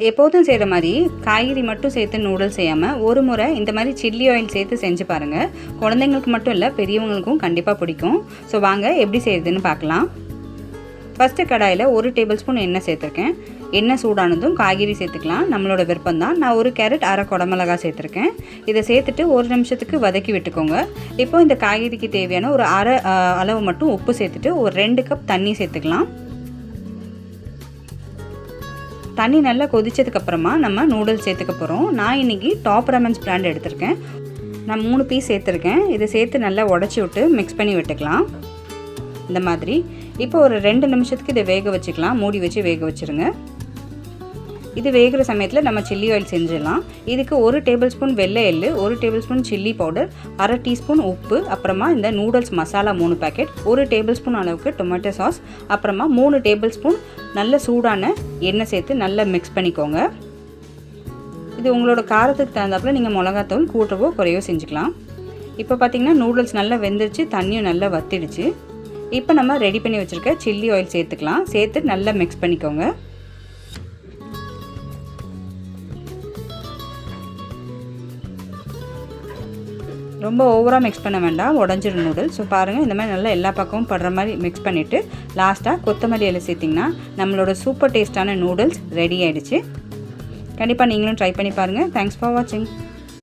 எப்போதும் செய்கிற மாதிரி காய்கறி மட்டும் சேர்த்து நூடுல்ஸ் செய்யாமல் ஒரு முறை இந்த மாதிரி சில்லி ஆயில் சேர்த்து செஞ்சு பாருங்கள். குழந்தைங்களுக்கு மட்டும் இல்லை, பெரியவங்களுக்கும் கண்டிப்பாக பிடிக்கும். ஸோ வாங்க எப்படி செய்கிறதுன்னு பார்க்கலாம். ஃபஸ்ட்டு கடாயில் 1 டேபிள் ஸ்பூன் எண்ணெய் சேர்த்துருக்கேன். எண்ணெய் சூடானதும் காய்கறி சேர்த்துக்கலாம், நம்மளோட விருப்பம் தான். நான் 1 கேரட், அரை குடமிளகா சேர்த்துருக்கேன். இதை சேர்த்துட்டு 1 நிமிஷத்துக்கு வதக்கி விட்டுக்கோங்க. இப்போ இந்த காய்கறிக்கு தேவையான ஒரு அரை அளவு மட்டும் உப்பு சேர்த்துட்டு ஒரு 2 கப் தண்ணி சேர்த்துக்கலாம். தண்ணி நல்லா கொதிச்சதுக்கப்புறமா நம்ம நூடுல்ஸ் சேர்த்துக்க போகிறோம். நான் இன்றைக்கி டாப் ராமன்ஸ் பிராண்ட் எடுத்திருக்கேன். நான் 3 பீஸ் சேர்த்துருக்கேன். இதை சேர்த்து நல்லா உடச்சி விட்டு மிக்ஸ் பண்ணி விட்டுக்கலாம். இந்த மாதிரி இப்போ ஒரு 2 நிமிஷத்துக்கு இதை வேக வச்சுக்கலாம். மூடி வச்சு வேக வச்சுருங்க. இது வேகிற சமயத்தில் நம்ம சில்லி ஆயில் செஞ்சிடலாம். இதுக்கு 1 டேபிள் ஸ்பூன் வெள்ளை எள்ளு, 1 டேபிள் ஸ்பூன் சில்லி பவுடர், அரை டீஸ்பூன் உப்பு, அப்புறமா இந்த noodles masala 3 packet, 1 table spoon அளவுக்கு டொமேட்டோ சாஸ், அப்புறமா 3 டேபிள் ஸ்பூன் நல்ல சூடான எண்ணெய் சேர்த்து நல்லா மிக்ஸ் பண்ணிக்கோங்க. இது உங்களோட காரத்துக்கு தகுந்தாப்புல நீங்கள் மிளகாத்தூள் கூட்டவோ குறையோ செஞ்சுக்கலாம். இப்போ பார்த்திங்கன்னா நூடுல்ஸ் நல்லா வெந்துருச்சு, தண்ணியும் நல்லா வத்திடுச்சு. இப்போ நம்ம ரெடி பண்ணி வச்சுருக்க சில்லி ஆயில் சேர்த்துக்கலாம். சேர்த்து நல்லா மிக்ஸ் பண்ணிக்கோங்க. ரொம்ப ஓவராக மிக்ஸ் பண்ண வேண்டாம், உடஞ்சிடும் நூடுல்ஸ். ஸோ பாருங்கள், இந்த மாதிரி நல்லா எல்லா பக்கமும் படுற மாதிரி மிக்ஸ் பண்ணிவிட்டு லாஸ்ட்டாக கொத்தமல்லி இலை சேர்த்திங்கன்னா நம்மளோட சூப்பர் டேஸ்ட்டான நூடுல்ஸ் ரெடி ஆகிடுச்சு. கண்டிப்பாக நீங்களும் ட்ரை பண்ணி பாருங்கள். தேங்க்ஸ் ஃபார் வாட்சிங்.